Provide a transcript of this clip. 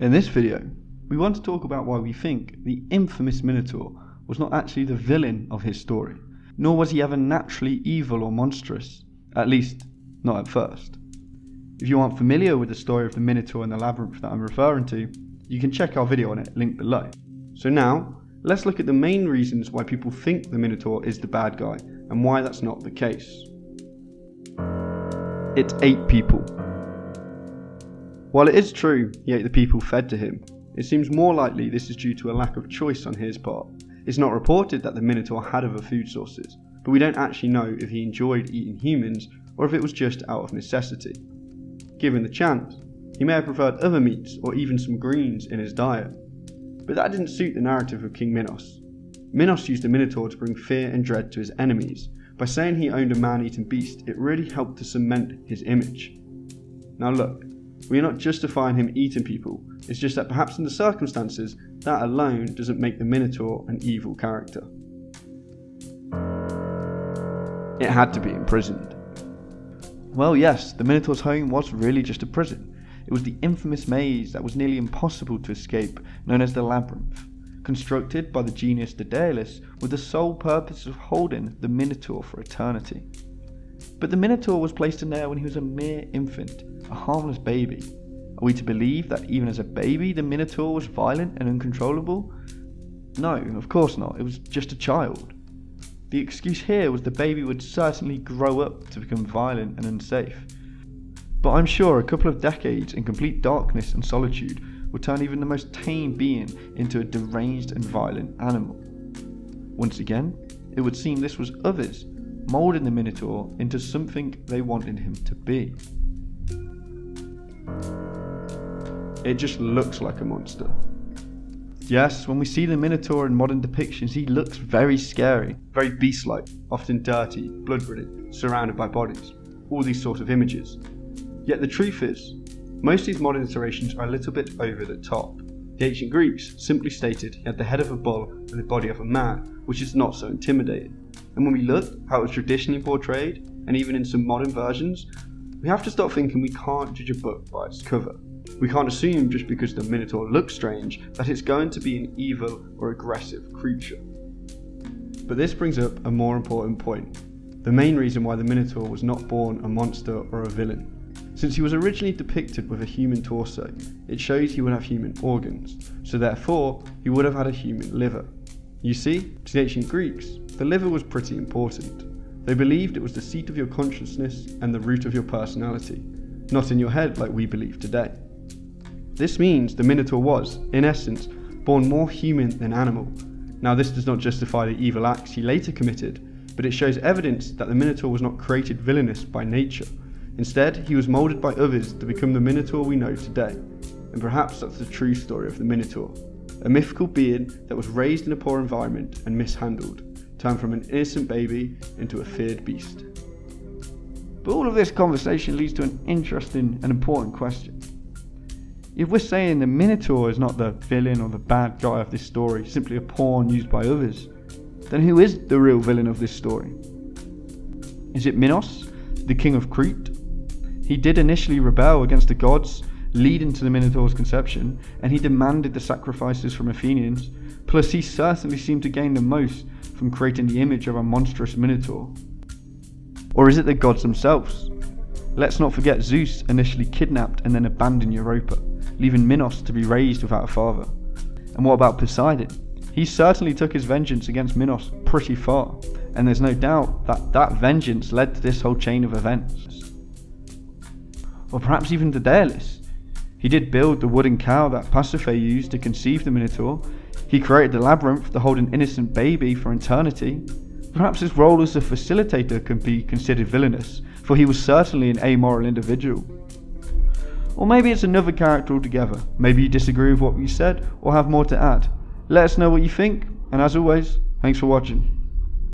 In this video, we want to talk about why we think the infamous Minotaur was not actually the villain of his story, nor was he ever naturally evil or monstrous, at least not at first. If you aren't familiar with the story of the Minotaur and the labyrinth that I'm referring to, you can check our video on it, linked below. So now, let's look at the main reasons why people think the Minotaur is the bad guy, and why that's not the case. It ate people. While it is true he ate the people fed to him, it seems more likely this is due to a lack of choice on his part. It's not reported that the Minotaur had other food sources, but we don't actually know if he enjoyed eating humans or if it was just out of necessity. Given the chance, he may have preferred other meats or even some greens in his diet. But that didn't suit the narrative of King Minos. Minos used the Minotaur to bring fear and dread to his enemies. By saying he owned a man-eating beast, it really helped to cement his image. Now look, we are not justifying him eating people, it's just that perhaps in the circumstances, that alone doesn't make the Minotaur an evil character. It had to be imprisoned. Well yes, the Minotaur's home was really just a prison. It was the infamous maze that was nearly impossible to escape, known as the Labyrinth, constructed by the genius Daedalus with the sole purpose of holding the Minotaur for eternity. But the Minotaur was placed in there when he was a mere infant, a harmless baby. Are we to believe that even as a baby the Minotaur was violent and uncontrollable? No, of course not, it was just a child. The excuse here was the baby would certainly grow up to become violent and unsafe. But I'm sure a couple of decades in complete darkness and solitude would turn even the most tame being into a deranged and violent animal. Once again, it would seem this was others, moulding the Minotaur into something they wanted him to be. It just looks like a monster. Yes, when we see the Minotaur in modern depictions, he looks very scary, very beast-like, often dirty, blood-ridden, surrounded by bodies, all these sort of images. Yet the truth is, most of these modern iterations are a little bit over the top. The ancient Greeks simply stated he had the head of a bull and the body of a man, which is not so intimidating. And when we look how it was traditionally portrayed, and even in some modern versions, we have to start thinking we can't judge a book by its cover. We can't assume just because the Minotaur looks strange that it's going to be an evil or aggressive creature. But this brings up a more important point, the main reason why the Minotaur was not born a monster or a villain. Since he was originally depicted with a human torso, it shows he would have human organs, so therefore he would have had a human liver. You see, to the ancient Greeks, the liver was pretty important. They believed it was the seat of your consciousness and the root of your personality, not in your head like we believe today. This means the Minotaur was, in essence, born more human than animal. Now this does not justify the evil acts he later committed, but it shows evidence that the Minotaur was not created villainous by nature. Instead, he was moulded by others to become the Minotaur we know today. And perhaps that's the true story of the Minotaur. A mythical being that was raised in a poor environment and mishandled, turned from an innocent baby into a feared beast. But all of this conversation leads to an interesting and important question. If we're saying the Minotaur is not the villain or the bad guy of this story, simply a pawn used by others, then who is the real villain of this story? Is it Minos, the king of Crete? He did initially rebel against the gods, leading to the Minotaur's conception, and he demanded the sacrifices from Athenians, plus he certainly seemed to gain the most from creating the image of a monstrous Minotaur. Or is it the gods themselves? Let's not forget Zeus initially kidnapped and then abandoned Europa, leaving Minos to be raised without a father. And what about Poseidon? He certainly took his vengeance against Minos pretty far, and there's no doubt that that vengeance led to this whole chain of events. Or perhaps even Daedalus. He did build the wooden cow that Pasiphae used to conceive the Minotaur. He created the labyrinth to hold an innocent baby for eternity. Perhaps his role as a facilitator can be considered villainous, for he was certainly an amoral individual. Or maybe it's another character altogether. Maybe you disagree with what we said or have more to add. Let us know what you think, and as always, thanks for watching.